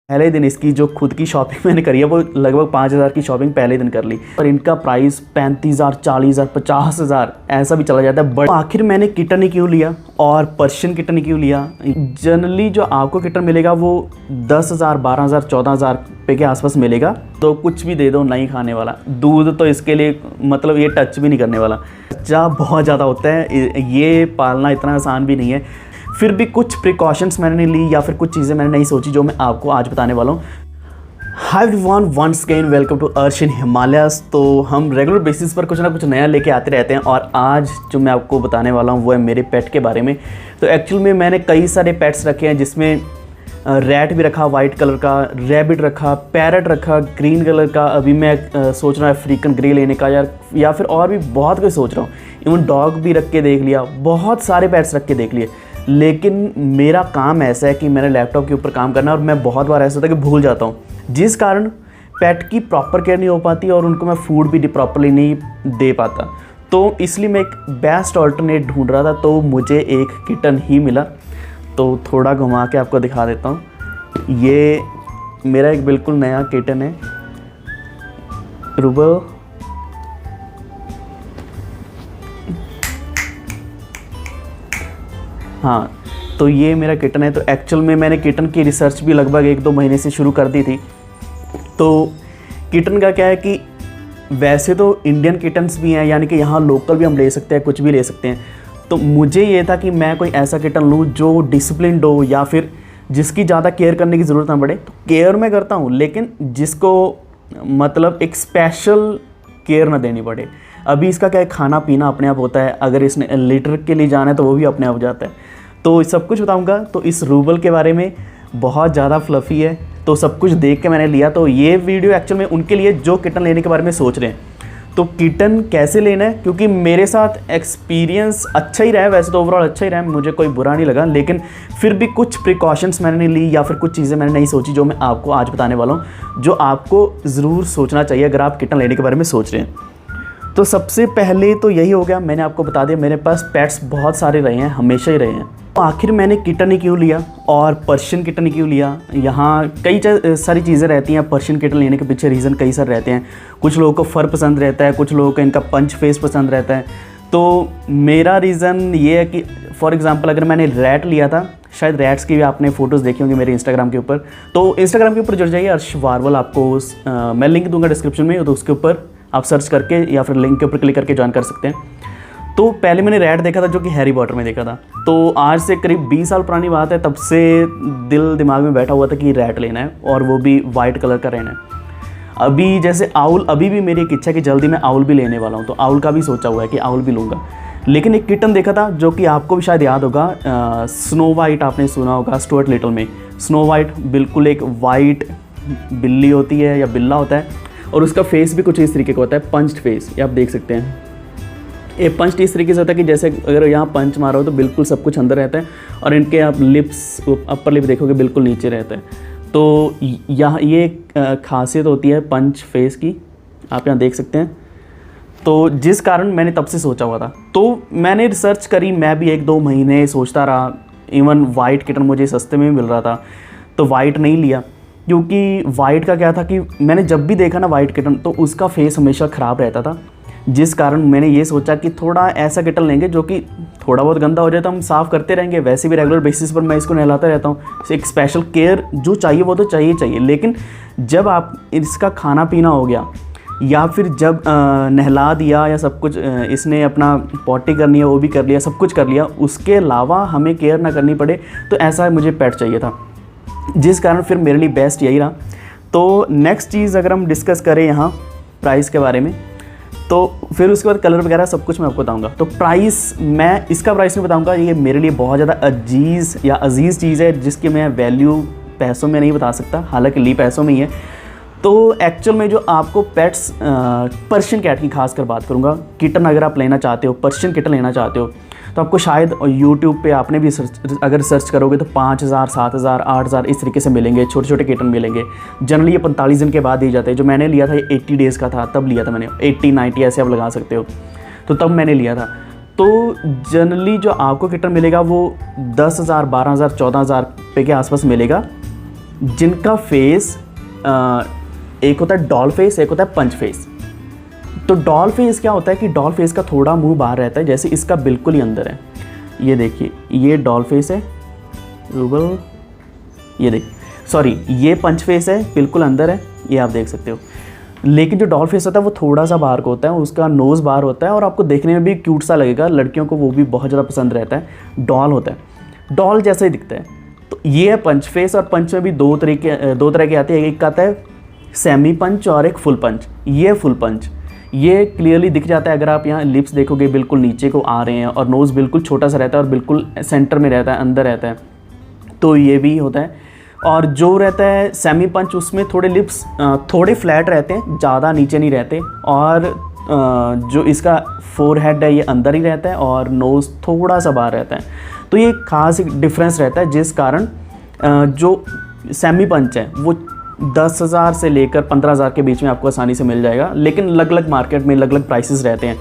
पहले दिन इसकी जो खुद की शॉपिंग मैंने करी है वो लगभग 5,000 की शॉपिंग पहले दिन कर ली और इनका प्राइस 35,000, 40,000, 50,000 ऐसा भी चला जाता है। बट आखिर मैंने किटन ही क्यों लिया और पर्शियन किटन ही क्यों लिया? जनरली जो आपको किटन मिलेगा वो 10,000, 12,000, 14,000 रुपये के आसपास मिलेगा। तो कुछ भी दे दो नहीं खाने वाला। दूध तो इसके लिए मतलब ये टच भी नहीं करने वाला। बच्चा बहुत ज़्यादा होता है, ये पालना इतना आसान भी नहीं है। फिर भी कुछ प्रिकॉशंस मैंने नहीं ली या फिर कुछ चीज़ें मैंने नहीं सोची जो मैं आपको आज बताने वाला हूँ। Hi everyone, once again welcome to Arsh in Himalayas. तो हम रेगुलर बेसिस पर कुछ ना कुछ नया लेके आते रहते हैं और आज जो मैं आपको बताने वाला हूँ वो है मेरे पेट के बारे में। तो एक्चुअल में मैंने कई सारे पेट्स रखे हैं जिसमें रैट भी रखा वाइट कलर का, रैबिट रखा, पैरट रखा ग्रीन कलर का। अभी मैं सोच रहा हूँ अफ्रीकन ग्रे लेने का या फिर और भी बहुत कुछ सोच रहा हूँ। इवन डॉग भी रख के देख लिया, बहुत सारे पेट्स रख के देख लिए। लेकिन मेरा काम ऐसा है कि मैंने लैपटॉप के ऊपर काम करना और मैं बहुत बार ऐसा होता है कि भूल जाता हूँ, जिस कारण पेट की प्रॉपर केयर नहीं हो पाती और उनको मैं फूड भी प्रॉपरली नहीं दे पाता। तो इसलिए मैं एक बेस्ट ऑल्टरनेट ढूंढ रहा था, तो मुझे एक किटन ही मिला। तो थोड़ा घुमा के आपको दिखा देता हूँ। ये मेरा एक बिल्कुल नया किटन है, रूबल। हाँ, तो ये मेरा किटन है। तो एक्चुअल में मैंने किटन की रिसर्च भी लगभग 1-2 महीने से शुरू कर दी थी। तो किटन का क्या है कि वैसे तो इंडियन किटन्स भी हैं, यानी कि यहाँ लोकल भी हम ले सकते हैं, कुछ भी ले सकते हैं। तो मुझे ये था कि मैं कोई ऐसा किटन लूँ जो डिसिप्लिन्ड हो या फिर जिसकी ज़्यादा केयर करने की ज़रूरत ना पड़े। तो केयर मैं करता हूँ, लेकिन जिसको मतलब एक स्पेशल केयर ना देनी पड़े। अभी इसका क्या है, खाना पीना अपने आप होता है, अगर इसने लीटर के लिए जाना है तो वो भी अपने आप जाता है। तो सब कुछ बताऊंगा। तो इस रूबल के बारे में बहुत ज़्यादा फ्लफ़ी है, तो सब कुछ देख के मैंने लिया। तो ये वीडियो एक्चुअल में उनके लिए जो किटन लेने के बारे में सोच रहे हैं। तो किटन कैसे लेना है, क्योंकि मेरे साथ एक्सपीरियंस अच्छा ही रहा है, वैसे तो ओवरऑल अच्छा ही रहा है, मुझे कोई बुरा नहीं लगा। लेकिन फिर भी कुछ प्रिकॉशंस मैंने नहीं ली या फिर कुछ चीज़ें मैंने नहीं सोची जो मैं आपको आज बताने वाला हूँ, जो आपको ज़रूर सोचना चाहिए अगर आप किटन लेने के बारे में सोच रहे हैं। तो सबसे पहले तो यही हो गया, मैंने आपको बता दिया मेरे पास पेट्स बहुत सारे रहे हैं, हमेशा ही रहे हैं। तो आखिर मैंने किटन ही क्यों लिया और पर्शियन किटन ही क्यों लिया? यहाँ कई सारी चीज़ें रहती हैं। पर्शियन किटन लेने के पीछे रीज़न कई सारे रहते हैं। कुछ लोगों को फर पसंद रहता है, कुछ लोगों को इनका पंच फेस पसंद रहता है। तो मेरा रीज़न ये है कि फॉर एग्ज़ाम्पल अगर मैंने रैट लिया था, शायद रैट्स की भी आपने फ़ोटोज़ देखी होंगी मेरे इंस्टाग्राम के ऊपर। तो इंस्टाग्राम के ऊपर जुड़ जाइए, अर्श वारवल। आपको मैं लिंक दूंगा डिस्क्रिप्शन में, तो उसके ऊपर आप सर्च करके या फिर लिंक के ऊपर क्लिक करके ज्वाइन कर सकते हैं। तो पहले मैंने रैट देखा था जो कि हैरी पॉटर में देखा था। तो आज से करीब 20 साल पुरानी बात है, तब से दिल दिमाग में बैठा हुआ था कि रैट लेना है और वो भी वाइट कलर का रहना है। अभी जैसे आउल, अभी भी मेरी एक इच्छा है कि जल्दी मैं आउल भी लेने वाला हूँ, तो आउल का भी सोचा हुआ है कि आउल भी लूँगा। लेकिन एक किटन देखा था जो कि आपको भी शायद याद होगा, स्नो वाइट आपने सुना होगा स्टुअर्ट लिटल में। स्नो वाइट बिल्कुल एक वाइट बिल्ली होती है या बिल्ला होता है और उसका फेस भी कुछ इस तरीके का होता है, पंच्ड फेस। ये आप देख सकते हैं। ये पंच इस तरीके से होता है कि जैसे अगर यहाँ पंच मारो तो बिल्कुल सब कुछ अंदर रहता है और इनके आप लिप्स, अपर लिप देखोगे बिल्कुल नीचे रहता है। तो यहाँ ये खासियत होती है पंच फेस की, आप यहाँ देख सकते हैं। तो जिस कारण मैंने तब से सोचा हुआ था, तो मैंने रिसर्च करी, मैं भी 1-2 महीने सोचता रहा। इवन वाइट किटन मुझे सस्ते में मिल रहा था, तो वाइट नहीं लिया, क्योंकि वाइट का क्या था कि मैंने जब भी देखा ना वाइट किटन तो उसका फेस हमेशा ख़राब रहता था। जिस कारण मैंने ये सोचा कि थोड़ा ऐसा किटन लेंगे जो कि थोड़ा बहुत गंदा हो जाए तो हम साफ़ करते रहेंगे। वैसे भी रेगुलर बेसिस पर मैं इसको नहलाता रहता हूँ। एक स्पेशल केयर जो चाहिए वो तो चाहिए। लेकिन जब आप इसका खाना पीना हो गया या फिर जब नहला दिया या सब कुछ, इसने अपना पॉटी करनी है वो भी कर लिया, सब कुछ कर लिया, उसके अलावा हमें केयर ना करनी पड़े, तो ऐसा मुझे पेट चाहिए था। जिस कारण फिर मेरे लिए बेस्ट यही रहा। तो नेक्स्ट चीज़ अगर हम डिस्कस करें यहाँ प्राइस के बारे में, तो फिर उसके बाद कलर वगैरह सब कुछ मैं आपको बताऊंगा। तो प्राइस, मैं इसका प्राइस नहीं बताऊंगा, ये मेरे लिए बहुत ज़्यादा अजीज़ चीज़ है जिसकी मैं वैल्यू पैसों में नहीं बता सकता, हालांकि ली पैसों में ही है। तो एक्चुअल में जो आपको पेट्स, पर्शियन कैट की खासकर बात करूँगा, किटन अगर आप लेना चाहते हो, पर्शियन किटन लेना चाहते हो, तो आपको शायद यूट्यूब पे आपने भी अगर सर्च करोगे तो 5,000, 7,000, 8,000 इस तरीके से मिलेंगे, छोटे छोटे किटन मिलेंगे। जनरली ये 45 दिन के बाद दी जाते हैं। जो मैंने लिया था ये 80 डेज़ का था, तब लिया था मैंने, 80-90 ऐसे आप लगा सकते हो, तो तब मैंने लिया था। तो जनरली जो आपको किटन मिलेगा वो 10,000, 12,000, 14,000 रुपये के आसपास मिलेगा। जिनका फेस एक होता है डॉल फेस, एक होता है पंच फेस। तो डॉल फेस क्या होता है कि डॉल फेस का थोड़ा मुंह बाहर रहता है, जैसे इसका बिल्कुल ही अंदर है। ये देखिए, ये डॉल फेस है रूबल, ये देखिए, सॉरी ये पंच फेस है, बिल्कुल अंदर है, ये आप देख सकते हो। लेकिन जो डॉल फेस होता है वो थोड़ा सा बाहर को होता है, उसका नोज़ बाहर होता है और आपको देखने में भी क्यूट सा लगेगा, लड़कियों को वो भी बहुत ज़्यादा पसंद रहता है। डॉल होता है, डॉल जैसा ही दिखता है। तो ये है पंच फेस, और पंच में भी दो तरह के आते हैं। एक आता है सेमी पंच और एक फुल पंच। ये फुल पंच, ये क्लियरली दिख जाता है अगर आप यहाँ लिप्स देखोगे, बिल्कुल नीचे को आ रहे हैं और नोज़ बिल्कुल छोटा सा रहता है और बिल्कुल सेंटर में रहता है, अंदर रहता है। तो ये भी होता है। और जो रहता है सेमी पंच, उसमें थोड़े लिप्स थोड़े फ्लैट रहते हैं, ज़्यादा नीचे नहीं रहते, और जो इसका फोरहेड है ये अंदर ही रहता है और नोज़ थोड़ा सा बाहर रहता है। तो ये खास डिफरेंस रहता है, जिस कारण जो सेमी पंच है वो 10,000 से लेकर 15,000 के बीच में आपको आसानी से मिल जाएगा, लेकिन अलग अलग मार्केट में अलग अलग प्राइसेस रहते हैं।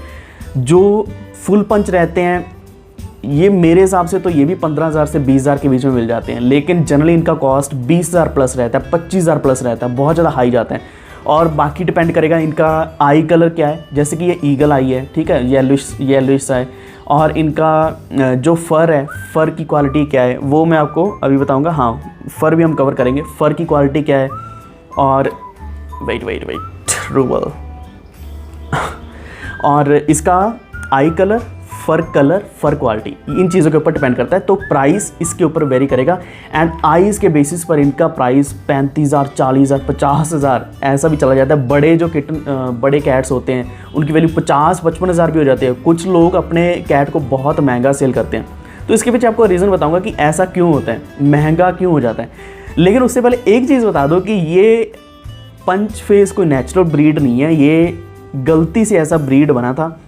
जो फुल पंच रहते हैं ये मेरे हिसाब से तो ये भी 15,000 से 20,000 के बीच में मिल जाते हैं, लेकिन जनरली इनका कॉस्ट 20,000 प्लस रहता है, 25,000 प्लस रहता है, बहुत ज़्यादा हाई जाता है। और बाकी डिपेंड करेगा इनका आई कलर क्या है, जैसे कि ये ईगल आई है, ठीक है, येलोइश सा है। और इनका जो फ़र है, फ़र की क्वालिटी क्या है वो मैं आपको अभी बताऊँगा। हाँ, फ़र भी हम कवर करेंगे, फ़र की क्वालिटी क्या है। और वेट रूबल और इसका आई कलर, फर क्वालिटी, इन चीज़ों के ऊपर डिपेंड करता है। तो प्राइस इसके ऊपर वेरी करेगा, एंड आइज़ के बेसिस पर इनका प्राइस 35,000, 40,000, 50,000 ऐसा भी चला जाता है। बड़े जो बड़े कैट्स होते हैं उनकी वैल्यू 50-55,000 भी हो जाती है। कुछ लोग अपने कैट को बहुत महंगा सेल करते हैं। तो इसके पीछे आपको रीज़न बताऊँगा कि ऐसा क्यों होता है, महंगा क्यों हो जाता है। लेकिन उससे पहले एक चीज़ बता दो कि ये पंच फेस कोई नेचुरल ब्रीड नहीं है, ये गलती से ऐसा ब्रीड बना था,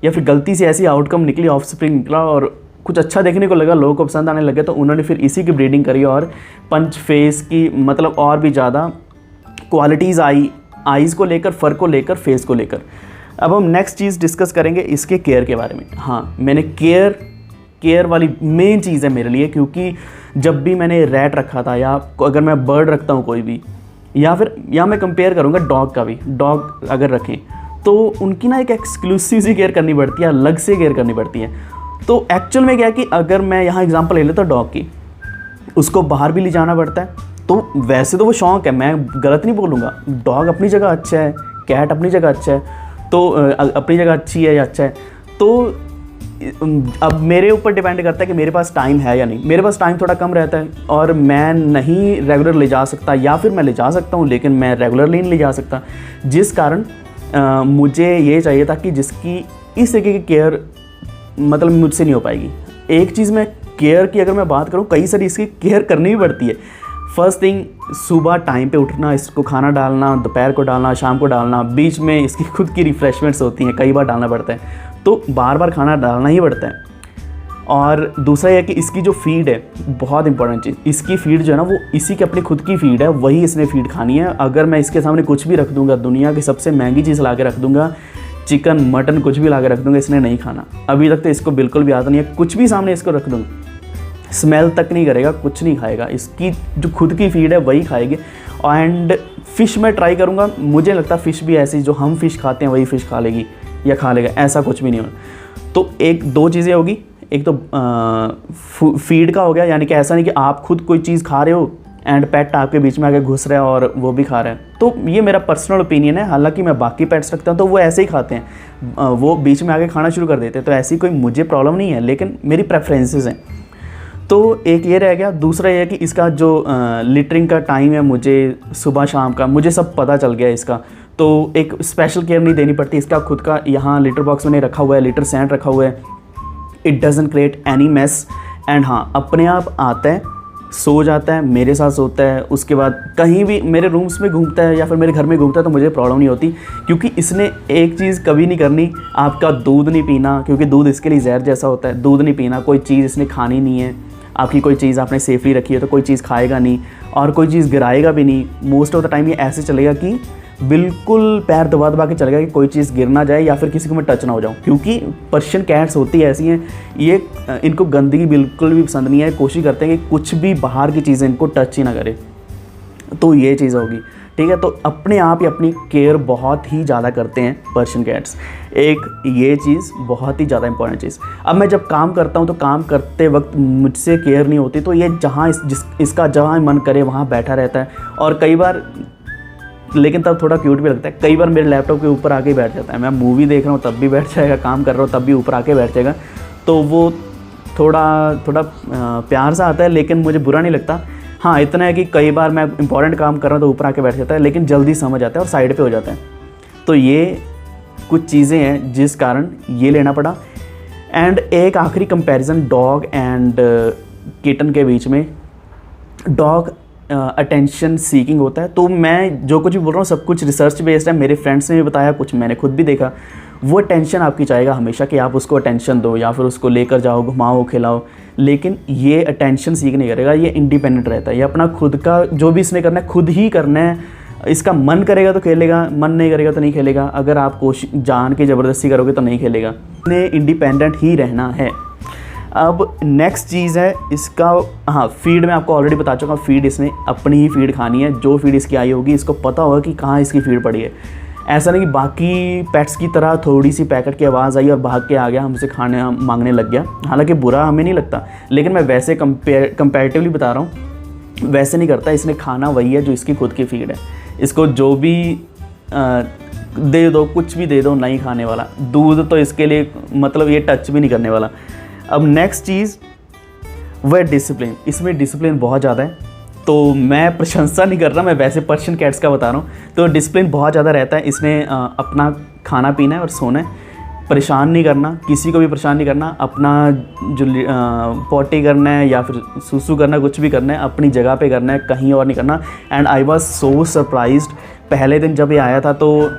या फिर गलती से ऐसी आउटकम निकली, ऑफस्प्रिंग निकला और कुछ अच्छा देखने को लगा, लोगों को पसंद आने लगे, तो उन्होंने फिर इसी की ब्रीडिंग करी और पंच फेस की मतलब और भी ज़्यादा क्वालिटीज़ आई, आइज़ को लेकर, फ़र को लेकर, फेस को लेकर। अब हम नेक्स्ट चीज़ डिस्कस करेंगे इसके केयर के बारे में। हाँ, मैंने केयर वाली मेन चीज़ है मेरे लिए, क्योंकि जब भी मैंने रैट रखा था, या अगर मैं बर्ड रखता हूँ कोई भी, या मैं कंपेयर करूँगा डॉग का भी, डॉग अगर रखें तो उनकी ना एक एक्सक्लूसिव सी केयर करनी पड़ती है, अलग से केयर करनी पड़ती है। तो एक्चुअल में क्या है कि अगर मैं यहाँ एग्जांपल ले लेता हूँ डॉग की, उसको बाहर भी ले जाना पड़ता है। तो वैसे तो वो शौक़ है, मैं गलत नहीं बोलूँगा, डॉग अपनी जगह अच्छा है, कैट अपनी जगह अच्छा है, तो अपनी जगह अच्छी है या अच्छा है। तो अब मेरे ऊपर डिपेंड करता है कि मेरे पास टाइम है या नहीं। मेरे पास टाइम थोड़ा कम रहता है और मैं नहीं रेगुलर ले जा सकता, या फिर मैं ले जा सकता हूँ लेकिन मैं रेगुलरली नहीं ले जा सकता, जिस कारण मुझे ये चाहिए था कि जिसकी इस तरीके की केयर मतलब मुझसे नहीं हो पाएगी। एक चीज़ में केयर की अगर मैं बात करूँ, कई सारी इसकी केयर करनी भी पड़ती है। फर्स्ट थिंग, सुबह टाइम पे उठना, इसको खाना डालना, दोपहर को डालना, शाम को डालना, बीच में इसकी खुद की रिफ़्रेशमेंट्स होती हैं, कई बार डालना पड़ता है, तो बार बार खाना डालना ही पड़ता है। और दूसरा यह कि इसकी जो फीड है, बहुत इंपॉर्टेंट चीज़, इसकी फीड जो है ना वो इसी की अपनी खुद की फीड है, वही इसने फीड खानी है। अगर मैं इसके सामने कुछ भी रख दूंगा, दुनिया की सबसे महंगी चीज़ ला के रख दूंगा, चिकन मटन कुछ भी ला के रख दूंगा, इसने नहीं खाना। अभी तक तो इसको बिल्कुल भी आता नहीं है, कुछ भी सामने इसको रख दूँगा स्मेल तक नहीं करेगा, कुछ नहीं खाएगा, इसकी जो खुद की फीड है वही खाएगी। एंड फ़िश मैं ट्राई करूँगा, मुझे लगता है फ़िश भी ऐसी जो हम फ़िश खाते हैं वही फ़िश खा लेगी या खा लेगा, ऐसा कुछ भी नहीं होना। तो एक दो चीज़ें होगी, एक तो फीड का हो गया, यानी कि ऐसा नहीं कि आप खुद कोई चीज़ खा रहे हो एंड पेट आपके बीच में आके घुस रहा है और वो भी खा रहा है। तो ये मेरा पर्सनल ओपिनियन है, हालांकि मैं बाकी पेट्स रखता हूँ तो वो ऐसे ही खाते हैं, वो बीच में आके खाना शुरू कर देते हैं, तो ऐसी कोई मुझे प्रॉब्लम नहीं है, लेकिन मेरी प्रेफरेंसेस हैं। तो एक ये रह गया। दूसरा ये है कि इसका जो लिटरिंग का टाइम है, मुझे सुबह शाम का मुझे सब पता चल गया इसका, तो एक स्पेशल केयर नहीं देनी पड़ती। इसका खुद का यहाँ लिटर बॉक्स मैंने रखा हुआ है, लिटर सैंड रखा हुआ है, it doesn't create any mess. And हाँ, अपने आप आता है, सो जाता है, मेरे साथ सोता है, उसके बाद कहीं भी मेरे रूम्स में घूमता है या फिर मेरे घर में घूमता है, तो मुझे प्रॉब्लम नहीं होती, क्योंकि इसने एक चीज़ कभी नहीं करनी, आपका दूध नहीं पीना, क्योंकि दूध इसके लिए जहर जैसा होता है। दूध नहीं पीना, कोई चीज़ इसने खानी नहीं है, आपकी कोई चीज़ आपने सेफली रखी है तो कोई चीज़ खाएगा नहीं, और कोई चीज़ गिराएगा भी नहीं। मोस्ट ऑफ द टाइम ये ऐसे चलेगा कि बिल्कुल पैर दबा दबा के चलेगा कि कोई चीज़ गिर ना जाए या फिर किसी को मैं टच ना हो जाऊँ, क्योंकि पर्शियन कैट्स होती है ऐसी हैं, ये इनको गंदगी बिल्कुल भी पसंद नहीं है, कोशिश करते हैं कि कुछ भी बाहर की चीज़ें इनको टच ही ना करे। तो ये चीज़ होगी, ठीक है। तो अपने आप ही अपनी केयर बहुत ही ज़्यादा करते हैं पर्शियन कैट्स, एक ये चीज़ बहुत ही ज़्यादा इंपॉर्टेंट चीज़। अब मैं जब काम करता हूँ तो काम करते वक्त मुझसे केयर नहीं होती, तो ये जहाँ इसका जहाँ मन करे वहाँ बैठा रहता है, और कई बार, लेकिन तब थोड़ा क्यूट भी लगता है, कई बार मेरे लैपटॉप के ऊपर आके बैठ जाता है, मैं मूवी देख रहा हूँ तब भी बैठ जाएगा, काम कर रहा हूँ तब भी ऊपर आके बैठ जाएगा। तो वो थोड़ा प्यार सा आता है, लेकिन मुझे बुरा नहीं लगता। हाँ, इतना है कि कई बार मैं इंपॉर्टेंट काम कर रहा हूँ तो ऊपर आके बैठ जाता है, लेकिन जल्दी समझ आता है और साइड पे हो जाता है। तो ये कुछ चीज़ें हैं जिस कारण ये लेना पड़ा। एंड एक आखिरी कंपैरिजन डॉग एंड किटन के बीच में, डॉग अटेंशन सीकिंग होता है, तो मैं जो कुछ भी बोल रहा हूँ सब कुछ रिसर्च बेस्ड है, मेरे फ्रेंड्स ने भी बताया, कुछ मैंने खुद भी देखा। वो अटेंशन आपकी चाहेगा हमेशा कि आप उसको अटेंशन दो या फिर उसको लेकर जाओ, घुमाओ, खिलाओ, लेकिन ये अटेंशन सीख नहीं करेगा, ये इंडिपेंडेंट रहता है, ये अपना खुद का जो भी इसने करना है खुद ही करना है। इसका मन करेगा तो खेलेगा, मन नहीं करेगा तो नहीं खेलेगा, अगर आप कोशिश जान के ज़बरदस्ती करोगे तो नहीं खेलेगा, इसने इंडिपेंडेंट ही रहना है। अब नेक्स्ट चीज़ है इसका, हाँ, फीड मैं आपको ऑलरेडी बता चुका हूँ, फीड इसने अपनी ही फीड खानी है, जो फीड इसकी आई होगी इसको पता होगा कि कहाँ इसकी फीड पड़ी है। ऐसा नहीं कि बाकी पेट्स की तरह थोड़ी सी पैकेट की आवाज़ आई और भाग के आ गया, हमसे खाने मांगने लग गया। हालांकि बुरा हमें नहीं लगता, लेकिन मैं वैसे कंपैरेटिवली बता रहा हूँ, वैसे नहीं करता। इसने खाना वही है जो इसकी खुद की फीड है, इसको जो भी दे दो, कुछ भी दे दो, नहीं खाने वाला। दूध तो इसके लिए मतलब ये टच भी नहीं करने वाला। अब नेक्स्ट चीज़ वह डिसिप्लिन, इसमें डिसिप्लिन बहुत ज़्यादा है। तो मैं प्रशंसा नहीं कर रहा, मैं वैसे पर्शियन कैट्स का बता रहा हूँ। तो डिसिप्लिन बहुत ज़्यादा रहता है, इसने अपना खाना पीना है और सोना है, परेशान नहीं करना, किसी को भी परेशान नहीं करना, अपना जो पॉटी करना है या फिर सुसु करना, कुछ भी करना है अपनी जगह पे करना है, कहीं और नहीं करना। And I was so surprised, पहले दिन जब ये आया था तो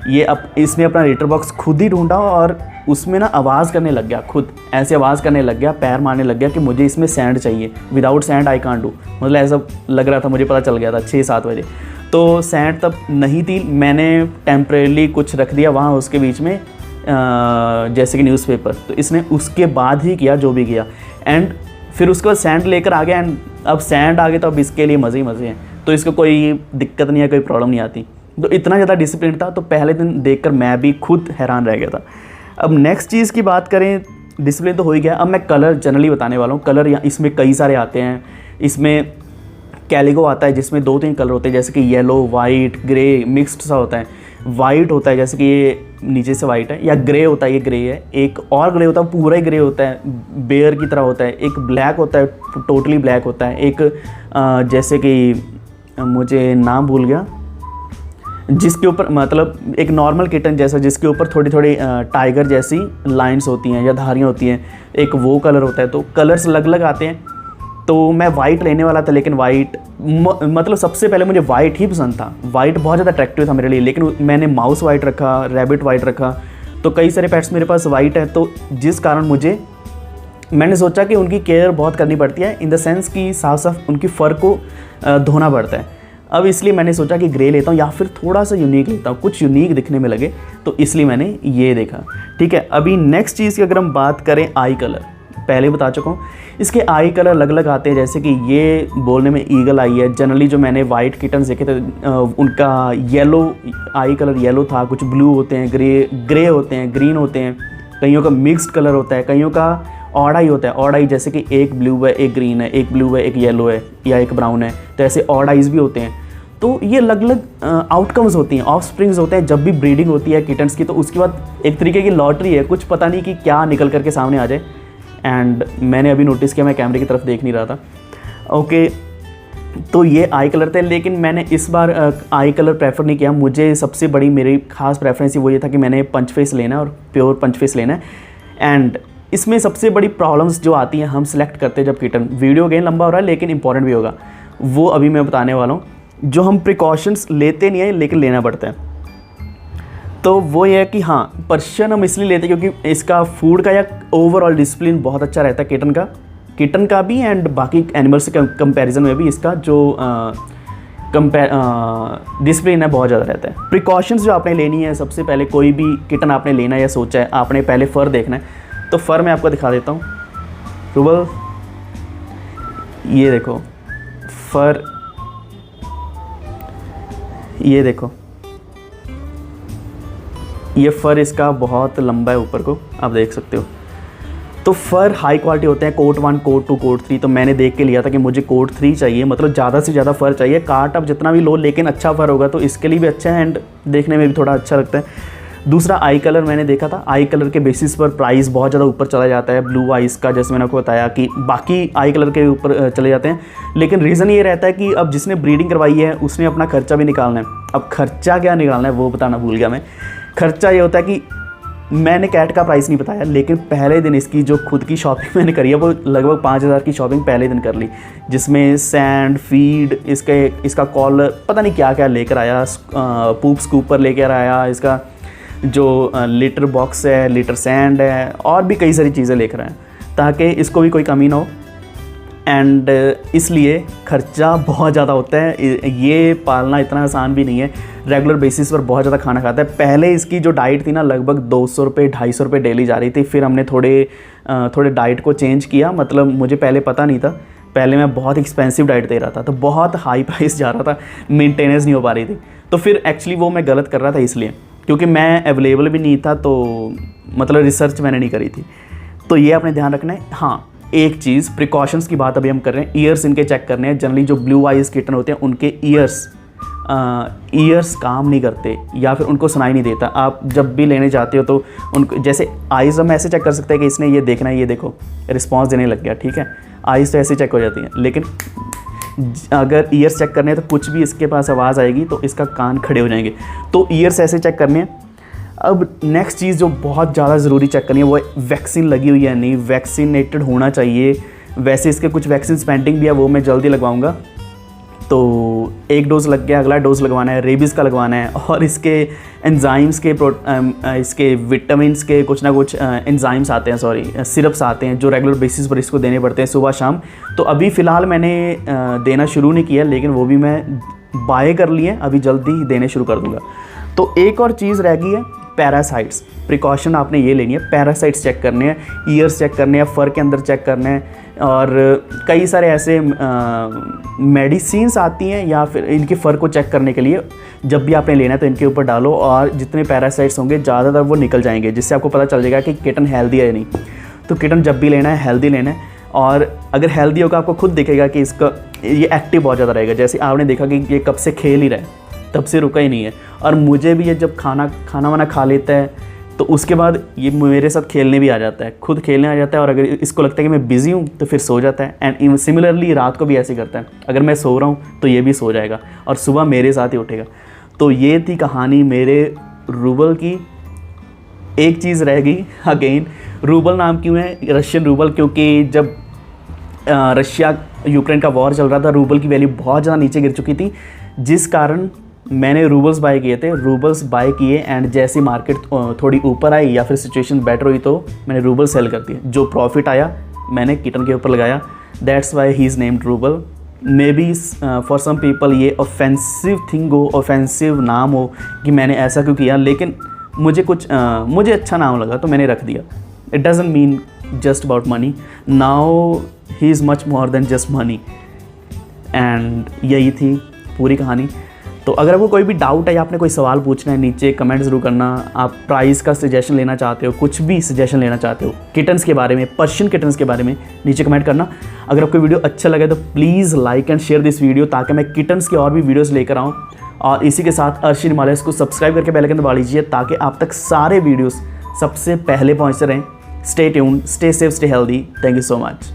ये इसने अपना लिटर बॉक्स खुद ही ढूंढा और उसमें ना आवाज़ करने लग गया, खुद ऐसे आवाज़ करने लग गया, पैर मारने लग गया कि मुझे इसमें सैंड चाहिए, without sand I can't do. मतलब ऐसा लग रहा था, मुझे पता चल गया था 6-7 बजे। तो सैंड तब नहीं थी, मैंने टेम्परेली कुछ रख दिया वहाँ उसके बीच में, जैसे कि न्यूज़पेपर। तो इसने उसके बाद ही किया जो भी किया, एंड फिर उसके बाद सैंड लेकर आ गया। एंड अब सैंड आ गए तो अब इसके लिए मज़े ही मज़े हैं, तो इसको कोई दिक्कत नहीं है, कोई प्रॉब्लम नहीं आती। तो इतना ज़्यादा डिसिप्लिन था, तो पहले दिन देखकर मैं भी खुद हैरान रह गया था। अब नेक्स्ट चीज़ की बात करें, डिसिप्लिन तो हो ही गया। अब मैं कलर जनरली बताने वाला हूँ। कलर इसमें कई सारे आते हैं। इसमें कैलिको आता है जिसमें 2-3 कलर होते हैं, जैसे कि येलो, वाइट, ग्रे, मिक्स्ड सा होता है। वाइट होता है जैसे कि ये नीचे से वाइट है, या ग्रे होता है, ये ग्रे है। एक और ग्रे होता है, पूरा ही ग्रे होता है, बेयर की तरह होता है। एक ब्लैक होता है, टोटली ब्लैक होता है। एक जैसे कि मुझे नाम भूल गया, जिसके ऊपर मतलब एक नॉर्मल किटन जैसा, जिसके ऊपर थोड़ी थोड़ी टाइगर जैसी लाइंस होती हैं या धारियाँ होती हैं, एक वो कलर होता है। तो कलर्स अलग अलग आते हैं। तो मैं वाइट लेने वाला था, लेकिन वाइट मतलब सबसे पहले मुझे वाइट ही पसंद था, वाइट बहुत ज़्यादा अट्रैक्टिव था मेरे लिए, लेकिन मैंने माउस वाइट रखा, रैबिट वाइट रखा, तो कई सारे पेट्स मेरे पास वाइट है। तो जिस कारण मैंने सोचा कि उनकी केयर बहुत करनी पड़ती है, इन द सेंस कि साफ साफ उनकी फ़र को धोना पड़ता है। अब इसलिए मैंने सोचा कि ग्रे लेता हूँ या फिर थोड़ा सा यूनिक लेता हूँ, कुछ यूनिक दिखने में लगे, तो इसलिए मैंने ये देखा। ठीक है, अभी नेक्स्ट चीज़ की अगर हम बात करें, आई कलर पहले बता चुका हूँ। इसके आई कलर अलग अलग आते हैं, जैसे कि ये बोलने में ईगल आई है। जनरली जो मैंने वाइट किटन्स देखे थे उनका येलो आई कलर येलो था, कुछ ब्लू होते हैं, ग्रे होते हैं, ग्रीन होते हैं, कईयों का मिक्स्ड कलर होता है, कईयों का ऑड आई होता है। ऑड आई जैसे कि एक ब्लू है, एक ग्रीन है, एक ब्लू है, एक येलो है या एक ब्राउन है, तो ऐसे ऑड आइज भी होते हैं। तो ये अलग अलग आउटकम्स होती हैं, ऑफ स्प्रिंग्स होते हैं जब भी ब्रीडिंग होती है किटन्स की। तो उसके बाद एक तरीके की लॉटरी है, कुछ पता नहीं कि क्या निकल करके सामने आ जाए। एंड मैंने अभी नोटिस किया, मैं कैमरे की तरफ देख नहीं रहा था। ओके, तो ये आई कलर थे, लेकिन मैंने इस बार आई कलर प्रेफर नहीं किया। मुझे सबसे बड़ी मेरी खास प्रेफरेंस वो ये था कि मैंने पंच फेस लेना है और प्योर पंच फेस लेना है। एंड इसमें सबसे बड़ी प्रॉब्लम्स जो आती हैं हम सेलेक्ट करते हैं जब किटन, वीडियो अगेन लंबा हो रहा है लेकिन इंपॉर्टेंट भी होगा, वो अभी मैं बताने वाला हूँ। जो हम प्रिकॉशंस लेते नहीं हैं लेकिन लेना पड़ता है, तो वो ये है कि हाँ, पर्शियन हम इसलिए लेते हैं क्योंकि इसका फूड का या ओवरऑल डिसिप्लिन बहुत अच्छा रहता है किटन का भी, एंड बाकी एनिमल्स के कंपैरिजन में भी इसका जो डिसिप्लिन है बहुत ज़्यादा रहता है। प्रिकॉशंस जो आपने लेनी है, सबसे पहले कोई भी किटन आपने लेना है या सोचा है, आपने पहले फ़र देखना है। तो फ़र मैं आपको दिखा देता हूँ। रुबल, ये देखो फ़र, ये देखो, ये फ़र इसका बहुत लंबा है ऊपर को, आप देख सकते हो। तो फ़र हाई क्वालिटी होते हैं, कोट 1, कोट 2, कोट 3। तो मैंने देख के लिया था कि मुझे कोट 3 चाहिए, मतलब ज़्यादा से ज़्यादा फ़र चाहिए। काट आप जितना भी लो, लेकिन अच्छा फ़र होगा तो इसके लिए भी अच्छा है एंड देखने में भी थोड़ा अच्छा लगता है। दूसरा आई कलर मैंने देखा था, आई कलर के बेसिस पर प्राइस बहुत ज़्यादा ऊपर चला जाता है ब्लू आइज़ का, जैसे मैंने आपको बताया कि बाकी आई कलर के ऊपर चले जाते हैं। लेकिन रीज़न ये रहता है कि अब जिसने ब्रीडिंग करवाई है उसने अपना खर्चा भी निकालना है। अब खर्चा क्या निकालना है वो बताना भूल गया मैं। खर्चा ये होता है कि मैंने कैट का प्राइस नहीं बताया, लेकिन पहले दिन इसकी जो खुद की शॉपिंग मैंने करी है वो लगभग 5000 की शॉपिंग पहले दिन कर ली, जिसमें सैंड, फीड, इसका कॉलर, पता नहीं क्या क्या लेकर आया, पूप स्कूपर लेकर आया, इसका जो लीटर बॉक्स है, लीटर सैंड है, और भी कई सारी चीज़ें लेकर आए ताकि इसको भी कोई कमी ना हो। एंड इसलिए खर्चा बहुत ज़्यादा होता है। ये पालना इतना आसान भी नहीं है, रेगुलर बेसिस पर बहुत ज़्यादा खाना खाता है। पहले इसकी जो डाइट थी ना, लगभग 200 रुपये 250 रुपये डेली जा रही थी। फिर हमने थोड़े डाइट को चेंज किया, मतलब मुझे पहले पता नहीं था, पहले मैं बहुत एक्सपेंसिव डाइट दे रहा था, तो बहुत हाई प्राइस जा रहा था, मेंटेनेंस नहीं हो पा रही थी। तो फिर एक्चुअली वो मैं गलत कर रहा था, इसलिए क्योंकि मैं अवेलेबल भी नहीं था, तो मतलब रिसर्च मैंने नहीं करी थी। तो ये आपने ध्यान रखना है। हाँ, एक चीज़, प्रिकॉशंस की बात अभी हम कर रहे हैं, ईयर्स इनके चेक करने हैं। जनरली जो ब्लू आइज़ किटन होते हैं उनके ईयर्स काम नहीं करते या फिर उनको सुनाई नहीं देता। आप जब भी लेने जाते हो तो उनको, जैसे आइज़ हम ऐसे चेक कर सकते हैं कि इसने ये देखना है, ये देखो रिस्पॉन्स देने लग गया, ठीक है, आइज़ तो ऐसे चेक हो जाती है। लेकिन अगर ईयर्स चेक करने हैं तो कुछ भी इसके पास आवाज़ आएगी तो इसका कान खड़े हो जाएंगे। तो ईयर्स ऐसे चेक करने हैं। अब नेक्स्ट चीज़ जो बहुत ज़्यादा ज़रूरी चेक करनी है वो है वैक्सीन लगी हुई है नहीं, वैक्सीनेटेड होना चाहिए। वैसे इसके कुछ वैक्सीन पेंडिंग भी है, वो मैं जल्दी लगवाऊंगा। तो एक डोज़ लग गया, अगला डोज़ लगवाना है, रेबीज़ का लगवाना है, और इसके एंजाइम्स के इसके विटामिन्स के कुछ ना कुछ एंजाइम्स आते हैं, सिरप्स आते हैं जो रेगुलर बेसिस पर इसको देने पड़ते हैं सुबह शाम। तो अभी फ़िलहाल मैंने देना शुरू नहीं किया, लेकिन वो भी मैं बाय कर लिए, अभी जल्दी देने शुरू कर दूँगा। तो एक और चीज़ रह गई है, पैरासाइट्स। प्रिकॉशन आपने ये लेनी है, पैरासाइट्स चेक करने हैं, ईयर्स चेक करने हैं, फ़र के अंदर चेक करने हैं, और कई सारे ऐसे मेडिसिन्स आती हैं या फिर इनके फ़र को चेक करने के लिए। जब भी आपने लेना है तो इनके ऊपर डालो, और जितने पैरासाइट्स होंगे ज़्यादातर वो निकल जाएंगे, जिससे आपको पता चल जाएगा कि किटन हेल्दी है या नहीं। तो किटन जब भी लेना है हेल्दी लेना है, और अगर हेल्दी होगा आपको खुद दिखेगा कि इसका ये एक्टिव बहुत ज़्यादा रहेगा। जैसे आपने देखा कि ये कब से खेल ही रहा है, तब से रुका ही नहीं है। और मुझे भी ये जब खाना वाना खा लेता है तो उसके बाद ये मेरे साथ खेलने भी आ जाता है, खुद खेलने आ जाता है। और अगर इसको लगता है कि मैं बिज़ी हूँ तो फिर सो जाता है। एंड सिमिलरली रात को भी ऐसे करता है, अगर मैं सो रहा हूँ तो ये भी सो जाएगा और सुबह मेरे साथ ही उठेगा। तो ये थी कहानी मेरे रूबल की। एक चीज़ रह गई, अगेन रूबल नाम क्यों है, रशियन रूबल, क्योंकि जब रशिया यूक्रेन का वॉर चल रहा था, रूबल की वैल्यू बहुत ज़्यादा नीचे गिर चुकी थी, जिस कारण मैंने रूबल्स बाय किए थे। रूबल्स बाय किए एंड जैसी मार्केट थोड़ी ऊपर आई या फिर सिचुएशन बेटर हुई तो मैंने रूबल सेल कर दिए। जो प्रॉफिट आया मैंने किटन के ऊपर लगाया। That's why he is named ruble. Maybe for some people ये ऑफेंसिव थिंग हो, ऑफेंसिव नाम हो कि मैंने ऐसा क्यों किया, लेकिन मुझे अच्छा नाम लगा तो मैंने रख दिया। It doesn't mean just about money, now he is much more than just money. And यही थी पूरी कहानी। तो अगर आपको कोई भी डाउट है या आपने कोई सवाल पूछना है, नीचे कमेंट ज़रूर करना। आप प्राइस का सजेशन लेना चाहते हो, कुछ भी सजेशन लेना चाहते हो किटन्स के बारे में, पर्शियन किटन्स के बारे में, नीचे कमेंट करना। अगर आपको वीडियो अच्छा लगे तो please like and share this video, ताकि मैं किटन्स के और भी वीडियोज़ लेकर आऊँ। और इसी के साथ अर्शियन हिमालयस को सब्सक्राइब करके बेल आइकन दबा लीजिए, ताकि आप तक सारे वीडियोज़ सबसे पहले पहुँचते रहें। Stay tuned, stay safe, stay healthy. Thank you so much.